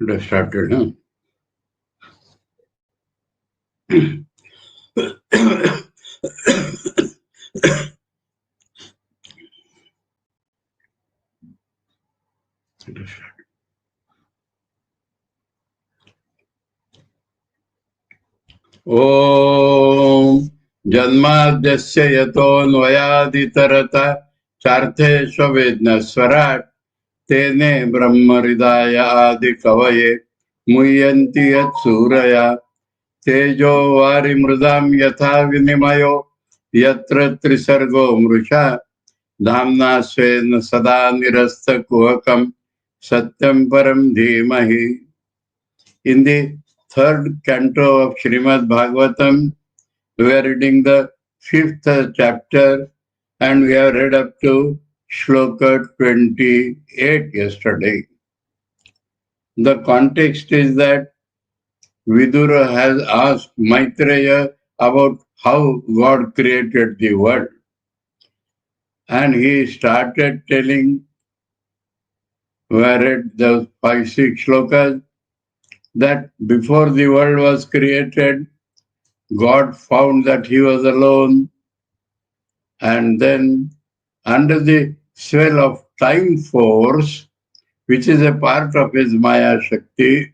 It has started, huh? Om Janmadhyasya yatonvayaditarata chartheshvavednaswarat tene brahmaridaya adi kavaye muyanti yat suraya tejo varimridam yatha vinimayo yatra trisargo mrusha dhamna svena sada nirasta kuhakam satyam param dhimahi. In the third canto of Srimad Bhagavatam, we are reading the fifth chapter and we have read up to Shloka 28 yesterday. The context is that Vidura has asked Maitreya about how God created the world. And he started telling, we read the 5-6 shlokas, that before the world was created, God found that he was alone, and then under the spell of time force, which is a part of his Maya Shakti,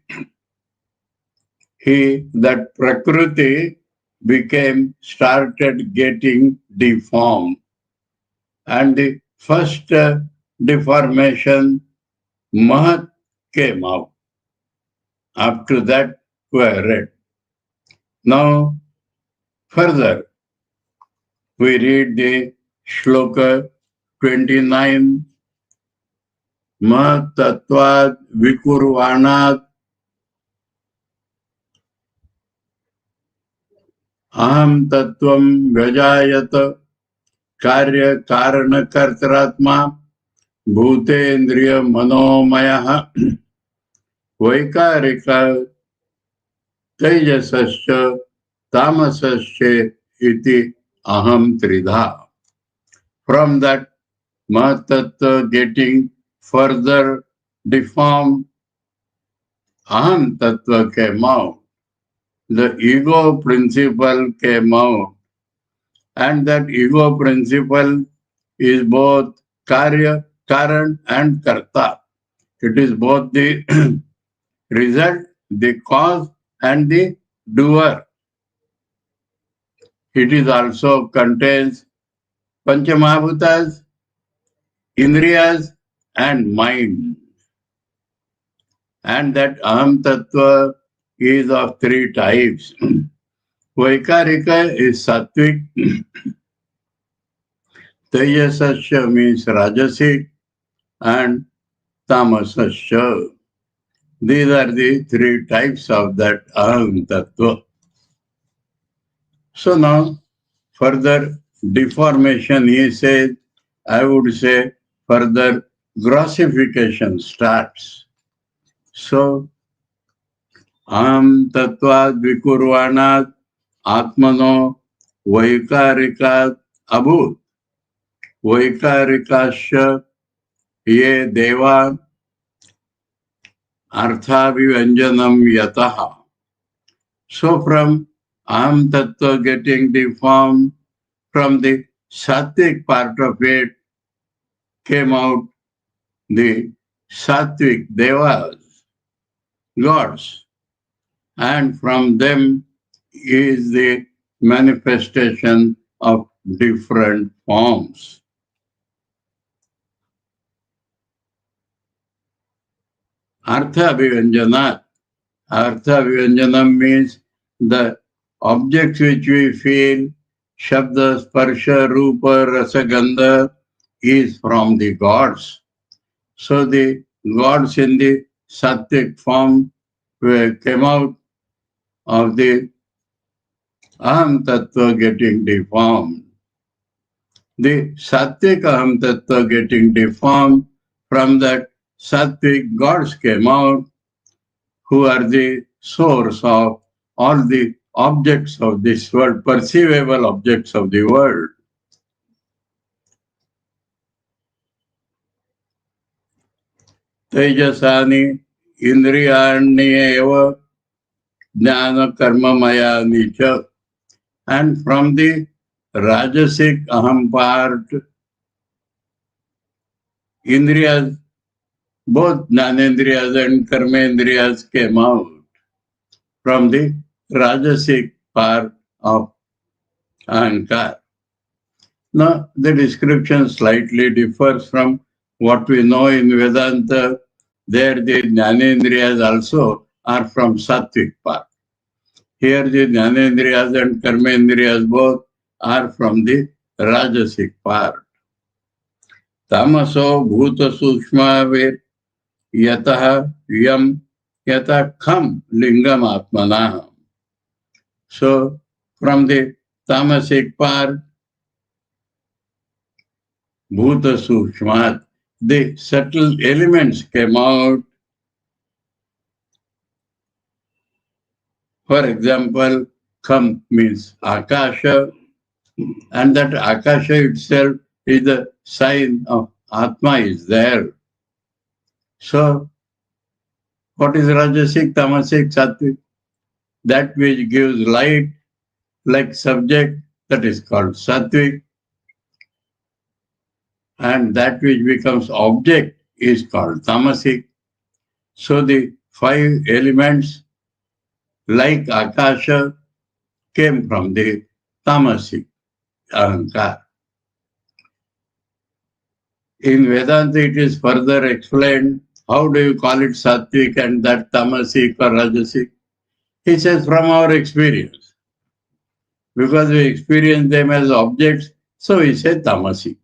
that Prakriti started getting deformed. And the first deformation, Mahat, came out. After that, we read. Now, further, we read the Shloka 29. Mahatatvad vikurvanat aham tattvam vyajayata karya karana kartaratma bhutendriya manomaya vaikarika tejasascha tamasascha iti aham tridha. From that Mahatattva getting further deformed, aham tattva came out. The ego principle came out. And that ego principle is both karya, karan and karta. It is both the result, the cause and the doer. It is also contains Panchamahabhutas, Indriyas and mind. And that Aham Tattva is of 3 types. Vaikarika is Sattvic, Tejasasya means Rajasic, and Tamasasya. These are the 3 types of that Aham Tattva. So now, further deformation, he says, I would say, further grossification starts. So, Aham Tattvad Vikurvanat Atmano Vaikarikat Abhut Vaikarikasya Ye Deva Arthavivanjanam Yataha. So from Aham Tattva getting deformed, from the Sattvic part of it came out the Sattvic Devas, gods, and from them is the manifestation of different forms. Artha Vivanjanat. Artha Vivanjanam means the objects which we feel, Shabda, Sparsha, Rupa, Rasa, Gandha, is from the gods. So the gods in the Sattvic form came out of the Aham Tattva getting deformed. The Sattvic Aham Tattva getting deformed, from that Sattvic gods came out, who are the source of all the objects of this world, perceivable objects of the world. Tejasani indriyanyeva jnana karma maya nicha. And from the rajasic aham part, indriyas, both jnanendriyas and karmendriyas came out from the rajasic part of ahankar. Now, the description slightly differs from what we know in Vedanta. There, the jnanendriyas also are from sattvic part. Here, the jnanendriyas and karmendriyas both are from the rajasic part. Tamaso bhuta sukshma yatah yam yatah kham lingam atmana. So, from the tamasic part, bhuta sukshmat, the subtle elements came out. For example, kham means akasha, and that akasha itself is the sign of Atma is there. So, what is Rajasic, Tamasic, Sattvic? That which gives light like subject, that is called Sattvic, and that which becomes object is called Tamasic. So, the 5 elements like Akasha came from the Tamasic Ahankar. In Vedanta, it is further explained. How do you call it Sattvic and that Tamasic or Rajasic? He says from our experience. Because we experience them as objects, so we say Tamasic.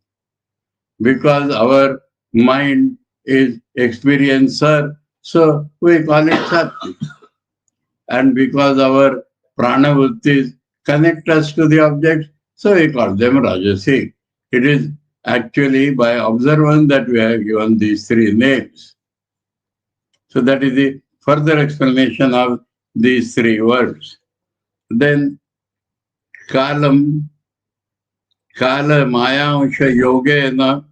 Because our mind is experiencer, so we call it Sattvic. And because our prana vrittis connect us to the objects, so we call them Rajasic. It is actually by observance that we have given these 3 names. So that is the further explanation of these 3 words. Then kalam, kala mayansha yogena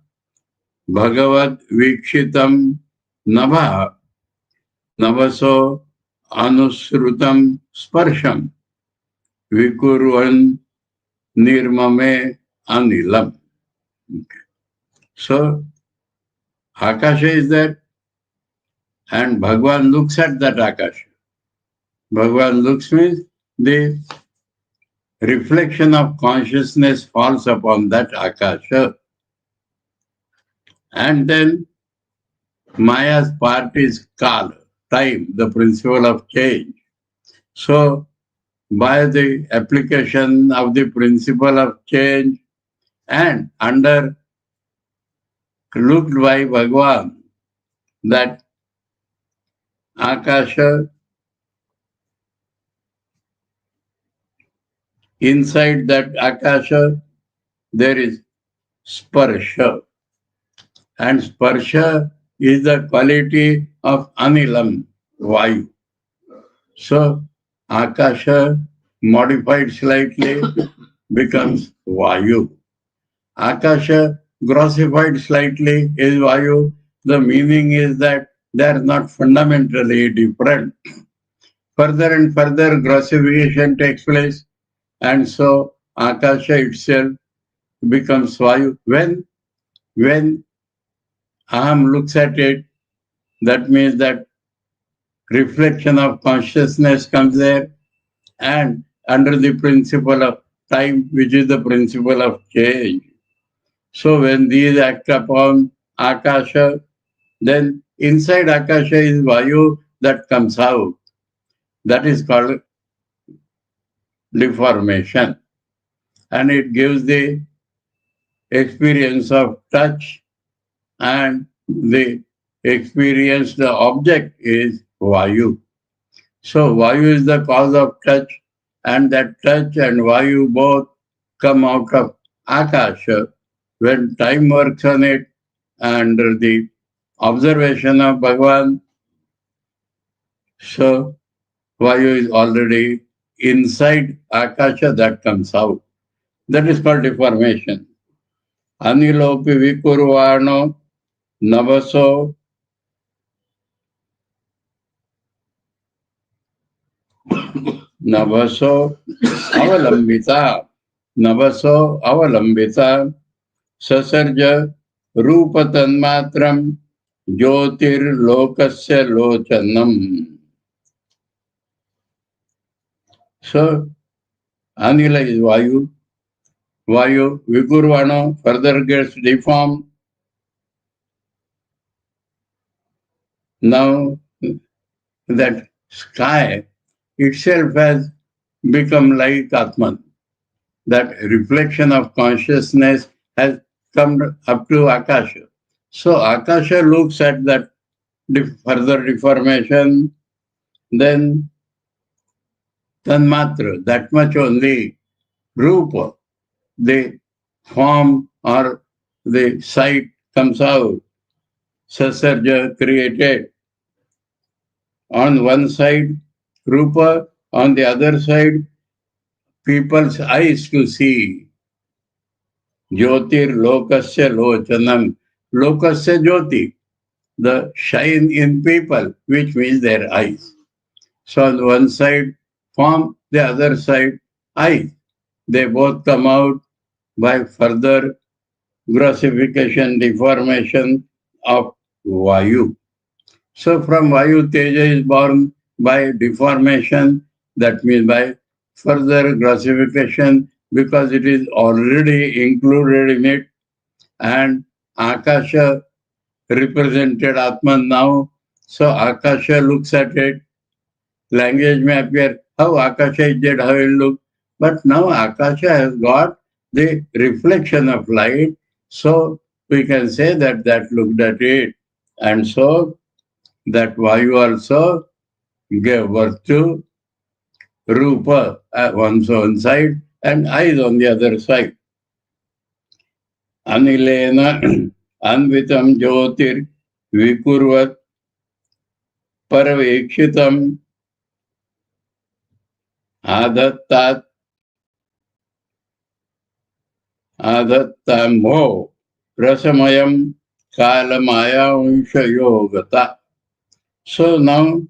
bhagavad vikshitam nabha navaso anusrutam sparsham vikurvan nirmame anilam. Okay. So, Akasha is there, and Bhagavan looks at that Akasha. Bhagavan looks means the reflection of consciousness falls upon that Akasha. And then Maya's part is Kala, time, the principle of change. So, by the application of the principle of change and under looked by Bhagavan, that Akasha, inside that Akasha, there is Sparsha. And Sparsha is the quality of Anilam, Vayu. So, Akasha modified slightly becomes Vayu. Akasha grossified slightly is Vayu. The meaning is that they are not fundamentally different. Further and further grossification takes place, and so Akasha itself becomes Vayu. When Aham looks at it, that means that reflection of consciousness comes there, and under the principle of time, which is the principle of change. So when these act upon Akasha, then inside Akasha is Vayu that comes out. That is called deformation. And it gives the experience of touch, and the experience, the object is Vayu. So Vayu is the cause of touch, and that touch and Vayu both come out of Akasha. When time works on it, under the observation of Bhagavan, so Vayu is already inside Akasha, that comes out. That is called deformation. Anilopi vikurvano navaso Navaso avalambita. Navaso avalambita. Sasarja rupa tanmatram jyotir lokasya lochanam. So, Anila is Vayu. Vayu, Vikurvano further gets deformed. Now that sky itself has become like Atman. That reflection of consciousness has come up to Akasha. So Akasha looks at that further deformation, then Tanmatra, that much only, Rupa, the form or the sight comes out. Sasarja created. On one side, Rupa, on the other side, people's eyes to see. Jyotir lokasya lochanam. Lokasya jyoti, the shine in people, which means their eyes. So on one side, form, the other side, eyes. They both come out by further grossification, deformation of Vayu. So from Vayu, Teja is born by deformation, that means by further grossification, because it is already included in it, and Akasha represented Atman now. So Akasha looks at it. Language may appear, how Akasha is dead, how it look. But now Akasha has got the reflection of light. So we can say that that looked at it. And so that Vayu also gave birth to Rupa at one side and eyes on the other side. Anilena anvitam jyotir vikurvat paravekshitam adattat adattamho rasamayam kalamaya unshayogata. So now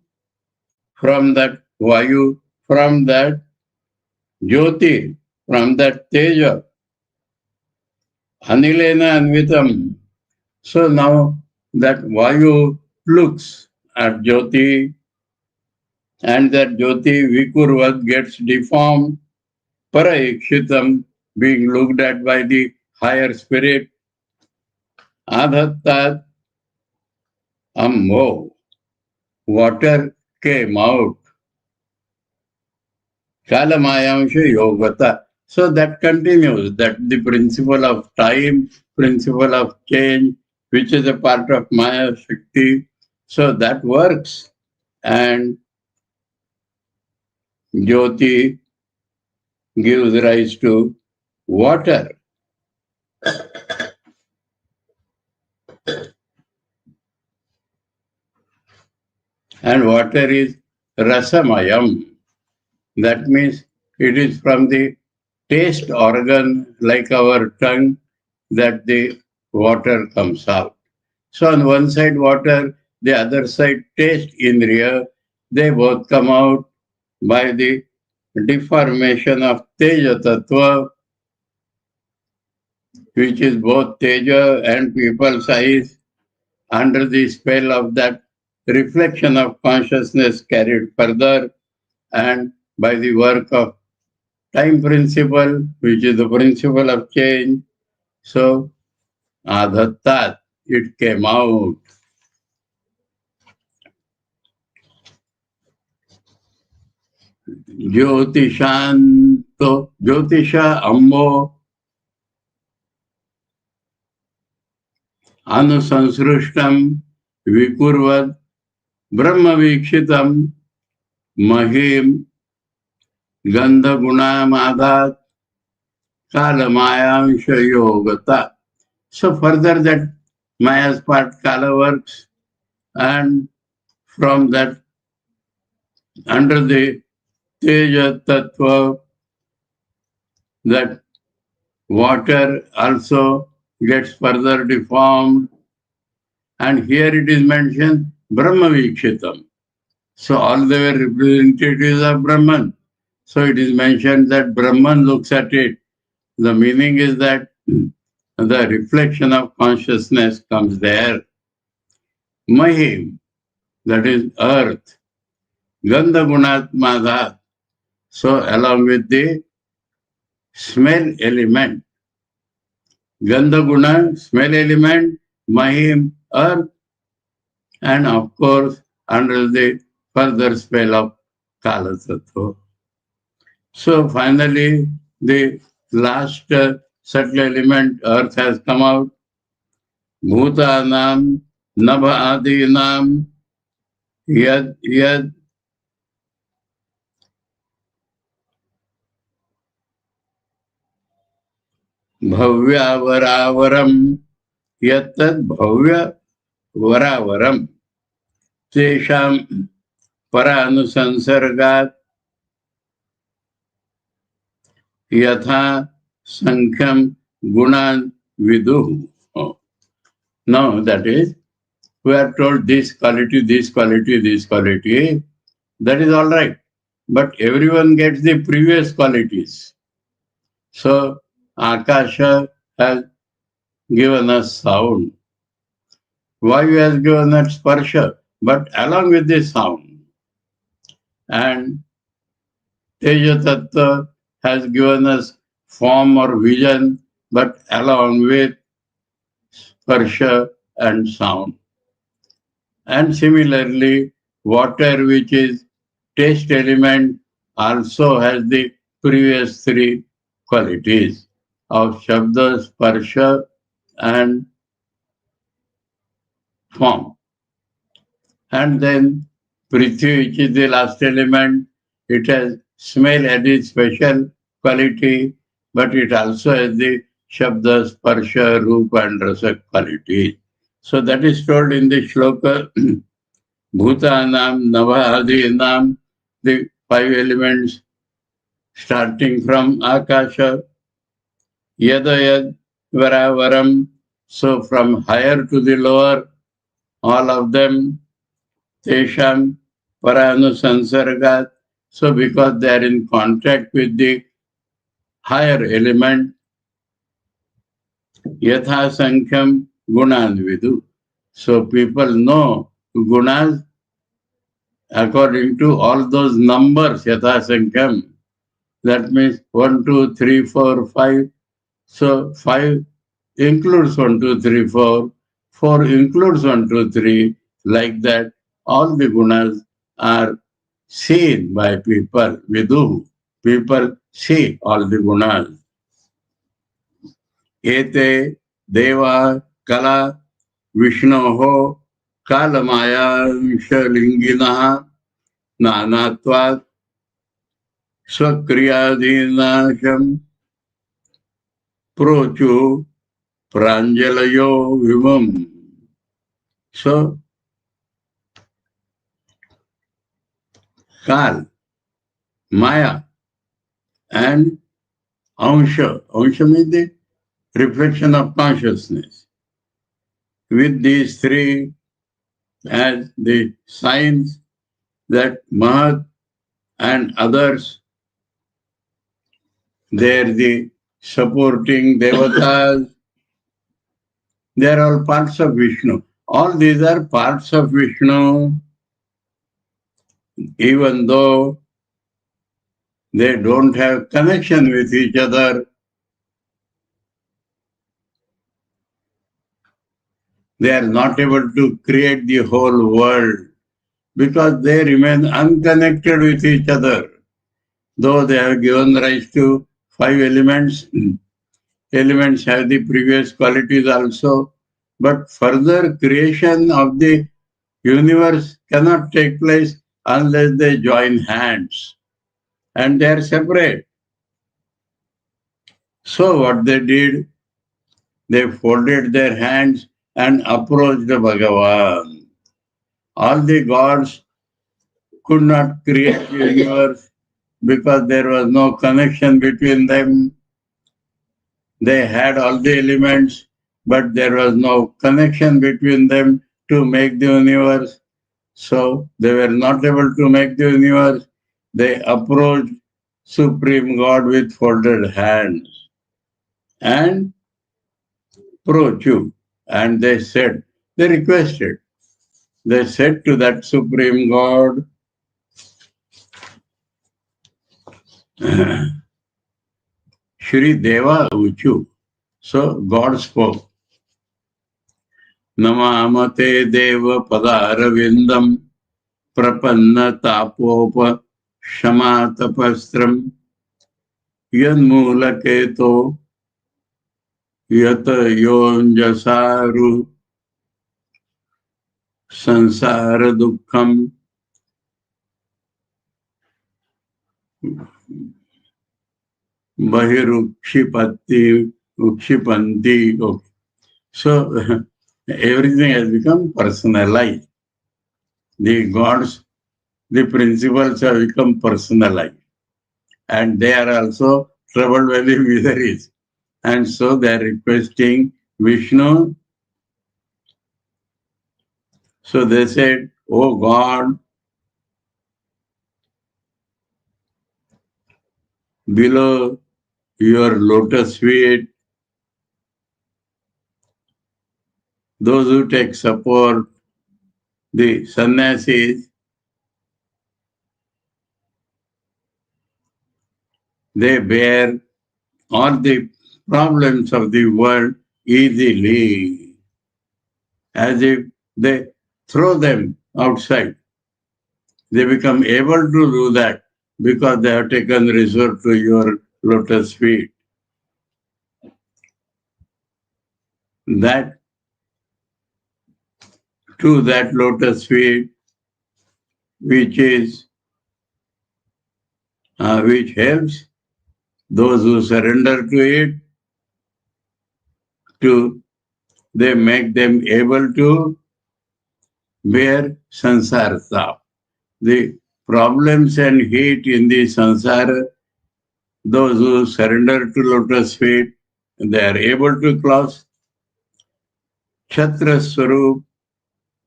from that Vayu, from that Jyoti, from that Teja, Anilena Anvitam. So now that Vayu looks at Jyoti, and that Jyoti Vikurvat gets deformed, Parayikshitam, being looked at by the higher spirit, Adhattat Ammo, water came out, Kalamayamsha Yogata. So that continues, that the principle of time, principle of change, which is a part of Maya Shakti, so that works. And Jyoti gives rise to water. And water is Rasamayam. That means it is from the taste organ, like our tongue, that the water comes out. So on one side water, the other side taste indriya, they both come out by the deformation of Teja Tattva, which is both Teja and people's eyes, under the spell of that reflection of consciousness carried further, and by the work of time principle, which is the principle of change. So, adhattat, it came out. Jyotishanto, Jyotisha Ambo Anusansrushtam Vikurvad Brahma Vikshitam Mahim Gandha Gunamadhat Kalamayamsha Yogata. So further that Maya's part Kala works, and from that under the Teja Tattva, that water also gets further deformed, and here it is mentioned Brahma Vikshitam. So all they were representatives of Brahman. So it is mentioned that Brahman looks at it. The meaning is that the reflection of consciousness comes there. Mahim, that is earth. Gandha Gunat Madhat. So along with the smell element. Gandha Guna, smell element, Mahim, earth, and of course under the further spell of Kala Tattva. So finally, the last subtle element, earth, has come out. Bhutanam, Nabha Adinam, Yad Yad Bhavyavarawaram, Yattad Bhavya Varavaram, Tesham Paranusansargat, Yatha Sankham Gunan Viduhu. Oh. Now that is, we are told this quality, this quality, this quality. That is all right. But everyone gets the previous qualities. So Akasha has given us sound. Vayu has given us sparsha, but along with the sound. And Teja Tattva has given us form or vision, but along with sparsha and sound. And similarly, water, which is taste element, also has the previous three qualities of Shabda, Sparsha, and form. And then Prithvi, which is the last element, it has smell as its special quality, but it also has the Shabda, Sparsha, Rupa, and Rasa quality. So that is told in the shloka. Bhutanam, Navahadinam, the five elements starting from Akasha, Yadayad, Varavaram, so from higher to the lower, all of them, Tesham, Paranusansargat, so because they are in contact with the higher element, Yatha Sankham Gunan Vidu. So people know gunas according to all those numbers, Yatha Sankham. That means 1, 2, 3, 4, 5. So 5 includes 1, 2, 3, 4. 4 includes 1, 2, 3. Like that, all the gunas are seen by people. Vidu. People see all the gunas. Ete Deva Kala Vishnoho Kalamaya Vishalinginaha Nanatvat Swakriyadhinasham Prochu Pranjalayo Vivam. So, Kal, Maya, and Ansha. Ansha means the reflection of consciousness. With these three as the signs that Mahat and others, they are the supporting devatas. They are all parts of Vishnu. All these are parts of Vishnu, even though they don't have connection with each other. They are not able to create the whole world because they remain unconnected with each other. Though they have given rise to five elements, elements have the previous qualities also, but further creation of the universe cannot take place unless they join hands, and they are separate. So what they did, they folded their hands and approached Bhagavan. All the gods could not create the universe because there was no connection between them. They had all the elements, but there was no connection between them to make the universe. So they were not able to make the universe. They approached Supreme God with folded hands and approach you. And they requested, they said to that Supreme God, Shri Deva Uchu. So God spoke. Namamate Deva Padaravindam Prapanna Tapopa Shamatapastram Yanmulaketo Yata Yonjasaru Sansara Dukkham Bahirukshipati Ukshipanti. Okay. So everything has become personalized. The gods, the principles have become personalized. And they are also troubled by the miseries. And so they are requesting Vishnu. So they said, Oh God, below your lotus feet, those who take support, the sannyasis, they bear all the problems of the world easily, as if they throw them outside. They become able to do that because they have taken resort to your lotus feet. That to that lotus feet, which is which helps those who surrender to it, to they make them able to bear sansara tap. The problems and heat in the sansara, those who surrender to lotus feet, they are able to cross. Chhatra Swarup,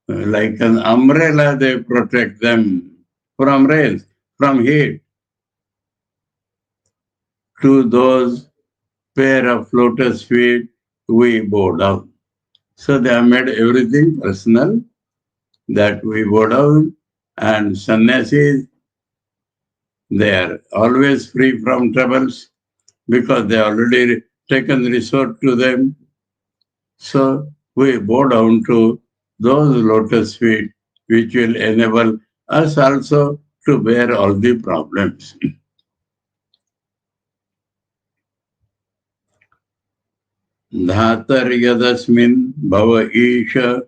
like an umbrella, they protect them from rains, from heat. To those pair of lotus feet, we bow down. So they have made everything personal, that we bow down, and sannyasis, they are always free from troubles because they already taken resort to them. So we bow down to those lotus feet which will enable us also to bear all the problems. Dhatar yadasmin bhava isha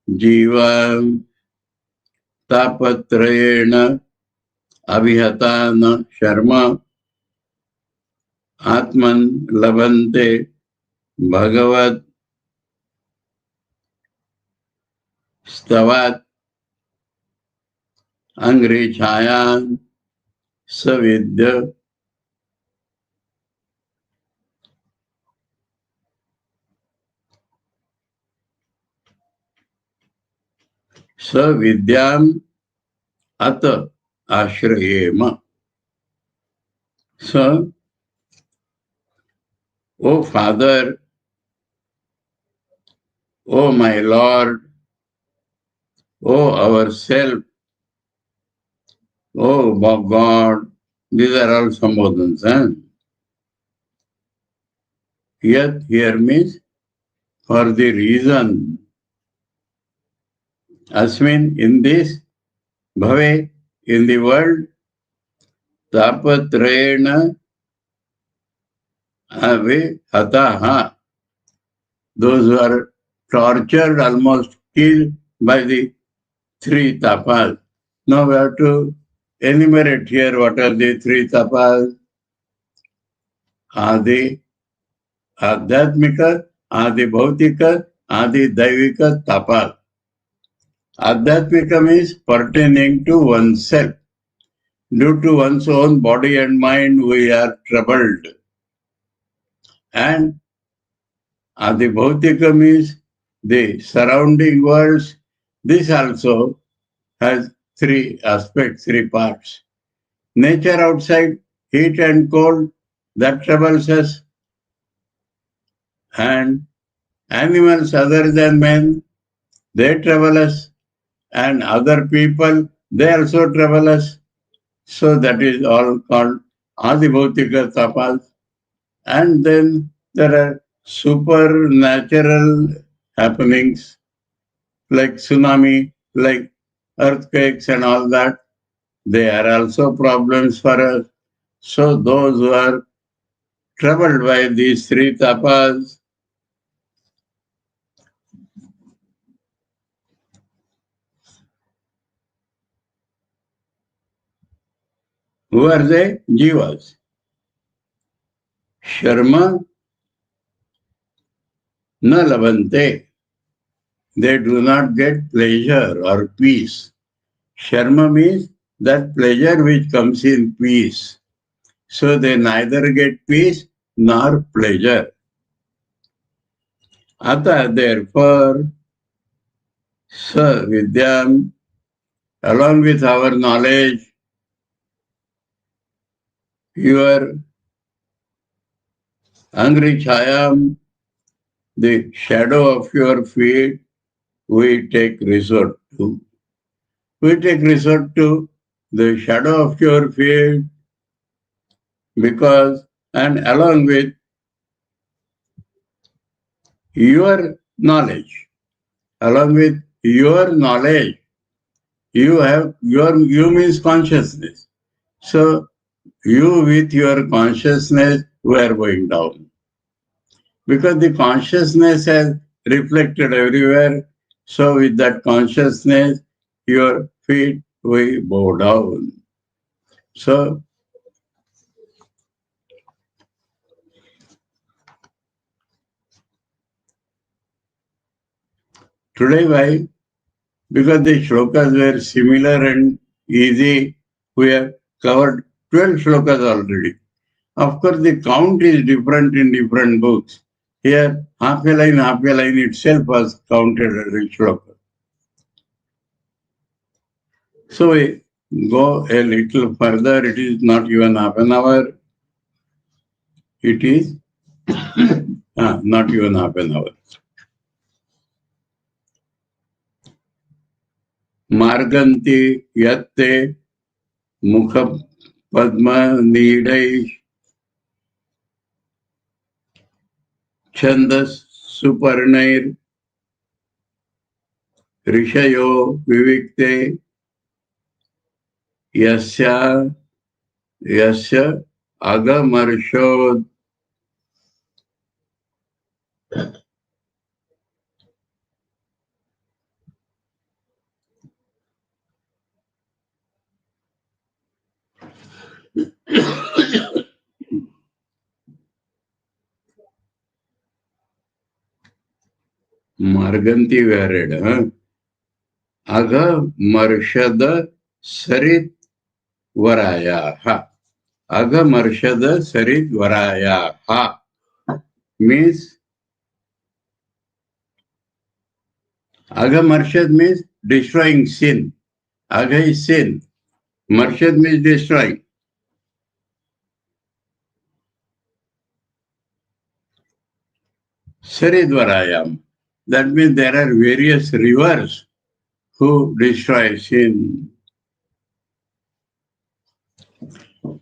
jiva tapatrayena abhihatana sharma atman labante bhagavat stavat angrichayan savidya. Savidyam Advaita Ashrama. So, O Father, O my Lord, O our self, O God, these are all sambodhans. Yet here means for the reason. Asmin, in this, bhave, in the world, tapatrayena ave hataha. Those who are tortured, almost killed by the three tapas. Now we have to enumerate here what are the three tapas. Adi Adhyatmika, Adi Bhautika, Adi Daivika tapas. Adhyatmika means pertaining to oneself. Due to one's own body and mind, we are troubled. And Adi Bhautika means the surrounding worlds. This also has three aspects, three parts. Nature outside, heat and cold, that troubles us. And animals other than men, they trouble us. And other people, they also trouble us. So that is all called Adibhautika tapas. And then there are supernatural happenings like tsunami, like earthquakes and all that. They are also problems for us. So those who are troubled by these three tapas, who are they? Jivas. Sharma na labante. They do not get pleasure or peace. Sharma means that pleasure which comes in peace. So they neither get peace nor pleasure. Ata, therefore, sa vidyam, along with our knowledge, your angry chayam, the shadow of your feet, we take resort to. We take resort to the shadow of your feet because, and along with your knowledge, along with your knowledge, you means consciousness. So you with your consciousness were going down. Because the consciousness has reflected everywhere. So with that consciousness, your feet will bow down. So today why? Because the shlokas were similar and easy. We have covered 12 shlokas already. Of course, the count is different in different books. Here, half a line itself was counted as a shloka. So we go a little further. It is not even half an hour. It is not even half an hour. Marganti yatte mukha padma nidai chandas suparnair rishayo vivikte yasya yasya agamarshod. Marganti we read, Agha Marshada Sarit Varayaha. Agha Marshada Sarit Varayaha means Agha Marshad means destroying sin. Agha is sin. Marshad means destroying. Sarit Varayam. That means there are various rivers who destroy sin.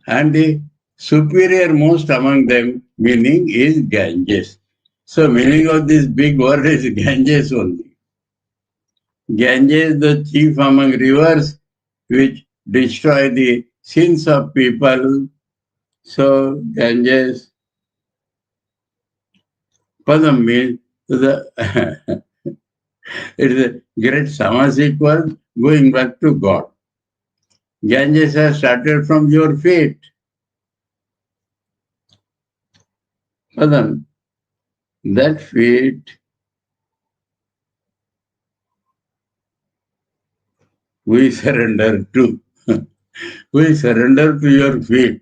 And the superior most among them meaning is Ganges. So meaning of this big word is Ganges only. Ganges, the chief among rivers which destroy the sins of people. So Ganges, Padam means the it is a great Samasic word going back to God. Ganges has started from your feet. Padam, that feet we surrender to. We surrender to your feet.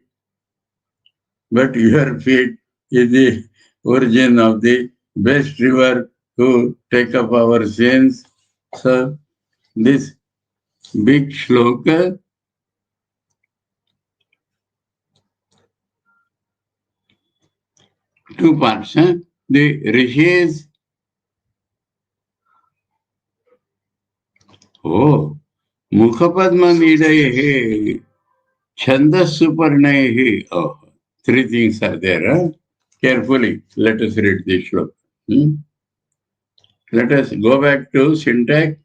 But your feet is the origin of the best river to take up our sins. So this big shloka two parts. The rishis, Mukhapadma Nidayehe, Chandas Suparnayehe. Three things are there. Carefully, let us read this shloka. Let us go back to syntax.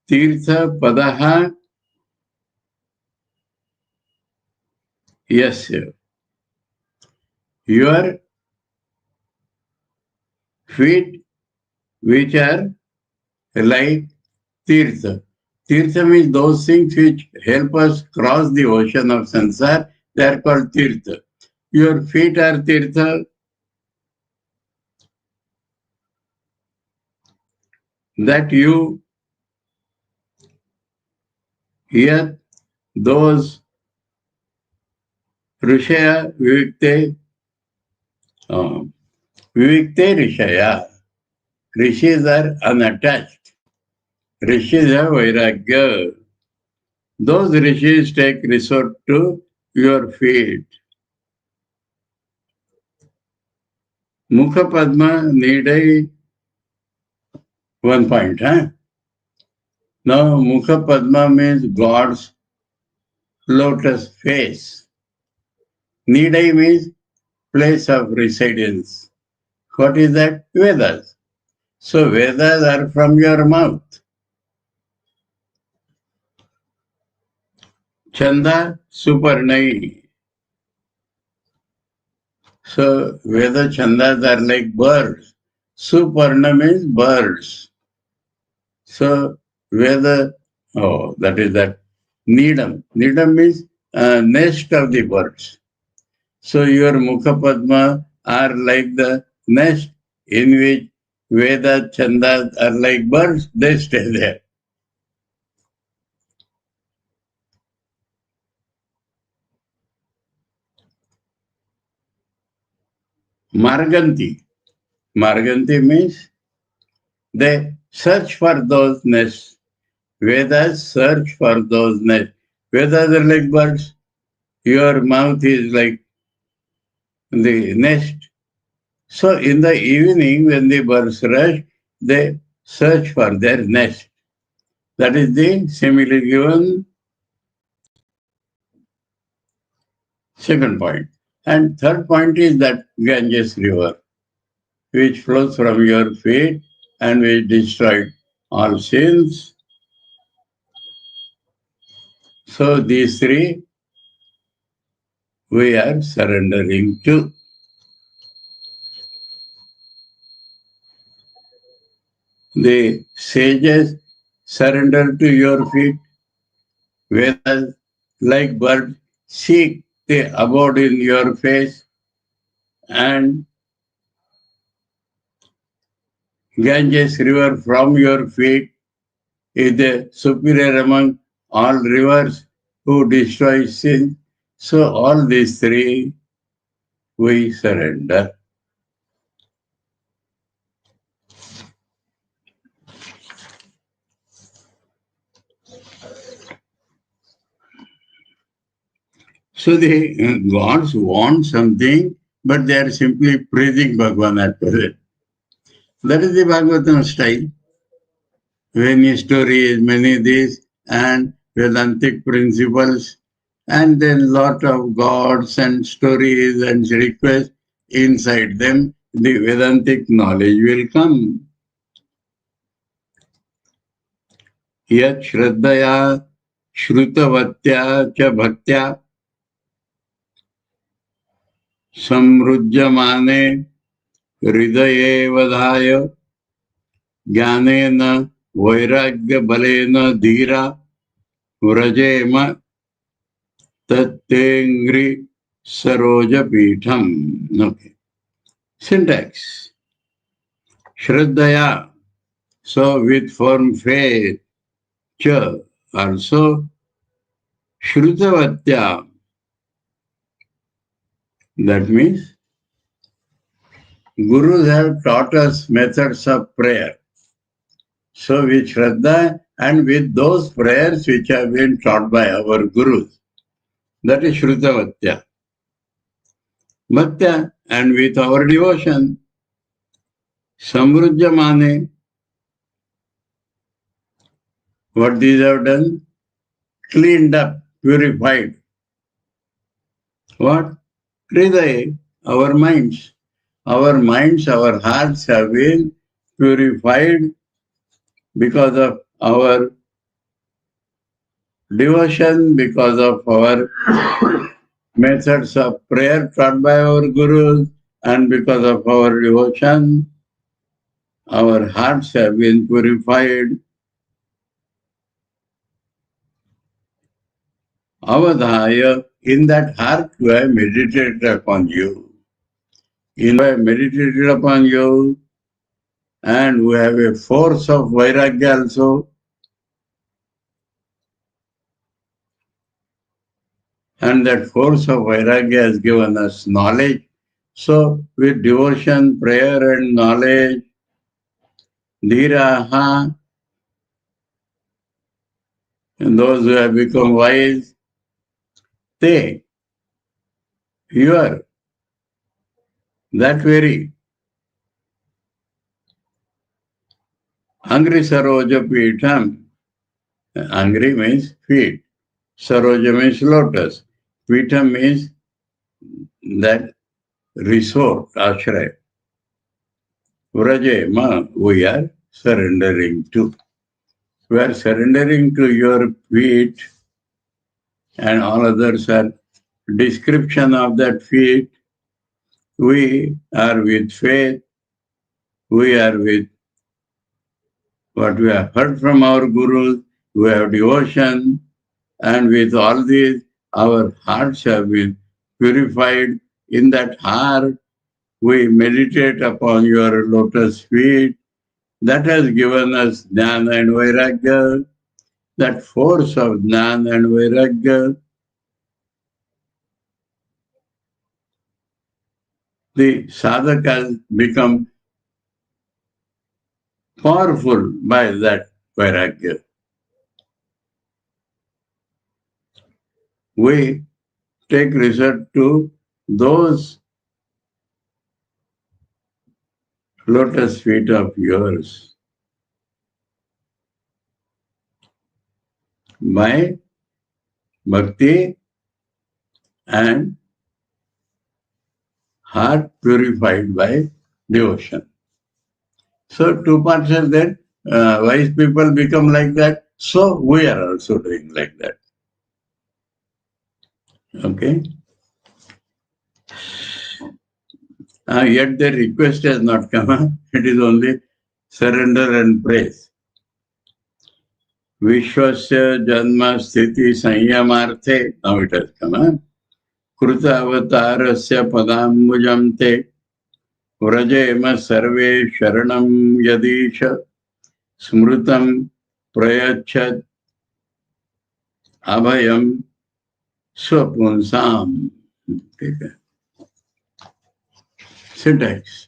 Tirtha Padaha. Yes, sir. Your feet, which are like Tirtha. Tirtha means those things which help us cross the ocean of samsara. They are called Tirtha. Your feet are Tirtha. That you hear those Rishaya Vivikte, Vivikte Rishaya. Rishis are unattached. Rishis have Vairagya. Those rishis take resort to your feet. Mukha Padma Nidai, one point, Now, Mukha Padma means God's lotus face. Nidai means place of residence. What is that? Vedas. So, Vedas are from your mouth. Chanda Suparnai. So, Veda Chandas are like birds. Suparna means birds. So, Veda, that is that. Nidam. Nidam means nest of the birds. So, your Mukha Padma are like the nest in which Veda Chandas are like birds, they stay there. Marganti. Marganti means they search for those nests. Vedas search for those nests. Vedas are like birds. Your mouth is like the nest. So in the evening, when the birds rush, they search for their nest. That is the simile given. Second point. And third point is that Ganges River, which flows from your feet and which destroyed all sins. So these three we are surrendering to. The sages surrender to your feet, whereas like birds seek the abode in your face, and Ganges river from your feet is the superior among all rivers who destroy sin. So all these three we surrender. So the gods want something, but they are simply praising Bhagavan at present. That is the Bhagavatam style. Many stories, many this, and Vedantic principles, and then lot of gods and stories and requests inside them. The Vedantic knowledge will come. Yat Shraddhaya Shrutavatya cha Bhaktya Samrujyamane Hridaye Vadhaya Jnanena Vairagya Balena Dhira Vrajema Tattengri Saroja Pitham. Okay. Syntax. Shraddhaya. So with firm faith. Cha. Also. Shrutavatya. That means Gurus have taught us methods of prayer. So with Shraddha and with those prayers which have been taught by our Gurus. That is Shrutavatya. Bhaktya, and with our devotion. Samrujyamane, what these have done? Cleaned up, purified. What? Hridaya, our minds. Our minds, our hearts have been purified because of our devotion, because of our methods of prayer taught by our gurus, and because of our devotion, our hearts have been purified. Avadhaya, in that heart we have meditated upon you. In we have meditated upon you, and we have a force of vairagya also. And that force of vairagya has given us knowledge. So, with devotion, prayer, and knowledge, dhiraha, and those who have become wise, they, you are that very Angri Saroja Pitam. Angri means feet. Saroja means lotus. Pitam means that resort, ashraya. Vraje ma, we are surrendering to. We are surrendering to your feet, and all others are description of that feet. We are with faith. We are with what we have heard from our gurus. We have devotion. And with all these, our hearts have been purified. In that heart, we meditate upon your lotus feet. That has given us jnana and vairagya. That force of jnana and vairagya, the sadhaka has become powerful by that vairagya. We take resort to those lotus feet of yours by bhakti and heart purified by devotion. So two parts are there. Wise people become like that. So we are also doing like that. Okay. Yet the request has not come. It is only surrender and praise. Vishwasya janma sthiti sanyamarthe. Now it has come. Kruta avatarasya padambujam te. Vrajema sarve sharanam yadisha. Smrutam prayachat abhayam swapunsam. Syntax.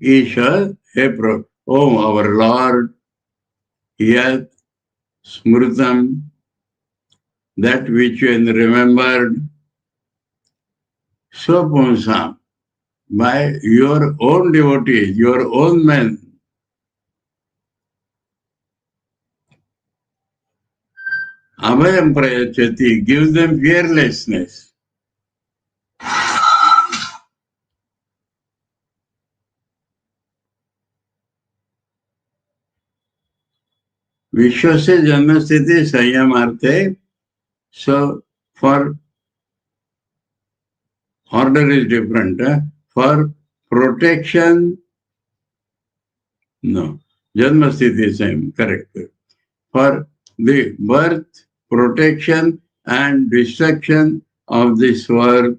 Isha, O our Lord, Yat Smrutam, that which you remembered, Swapunsam, by your own devotees, your own men. Abhayam prayachati, give them fearlessness. Vishwasya janmasthiti sanyamarthe. So, for order is different. For protection, no. Janmasthiti is same, correct. For the birth, protection, and destruction of this world.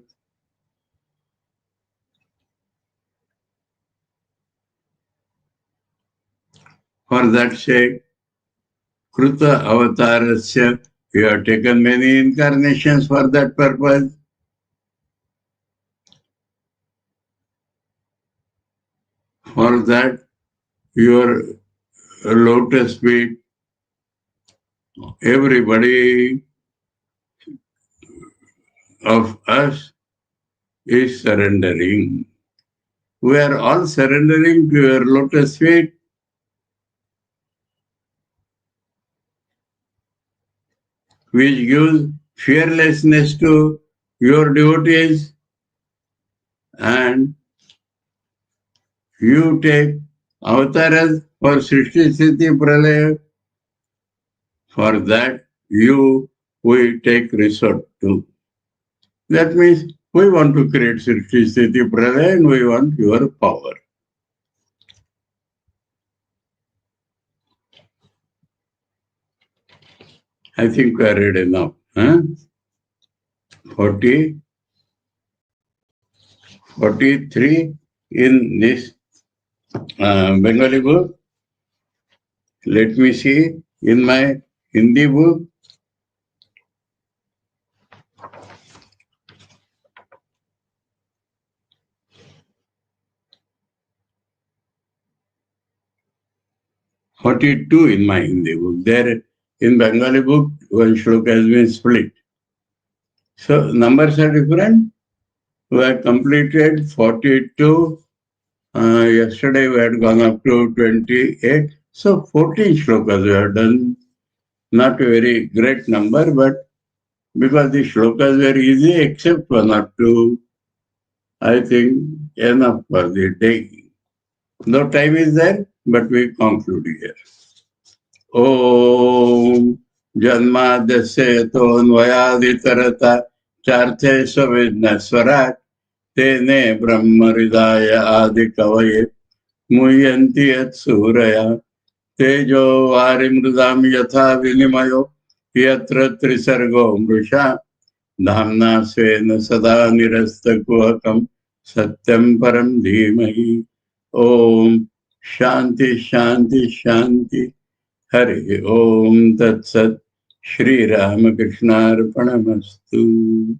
For that sake, Kruta Avatarasya, you have taken many incarnations for that purpose. For that, your lotus feet, everybody of us is surrendering. We are all surrendering to your lotus feet. Which gives fearlessness to your devotees, and you take avatars for Srishti Sthiti Pralaya. For that, we take resort to. That means we want to create Srishti Sthiti Pralaya and we want your power. I think we are read enough. 43 in this Bengali book. Let me see in my Hindi book. Forty-two in my Hindi book. There in Bengali book, one shloka has been split. So numbers are different. We had completed 42. Yesterday we had gone up to 28. So 14 shlokas we have done. Not a very great number, but because the shlokas were easy except one or two, I think enough for the day. No time is there, but we conclude here. Om Janmadasya Tonvayaditarata Charte Savidnaswarat Tene Brahmaridaya Adikavaye Muyanti Yat Suraya Tejo Varimrudam Yatha Vinimayo Yatra Trisargo Mrisha Dhamna Svena Sada Nirasta Kuhakam Satyam Param Dhimahi Om Shanti Shanti Shanti Hari Om Tat Sat Shri Ramakrishna Arpanamastu.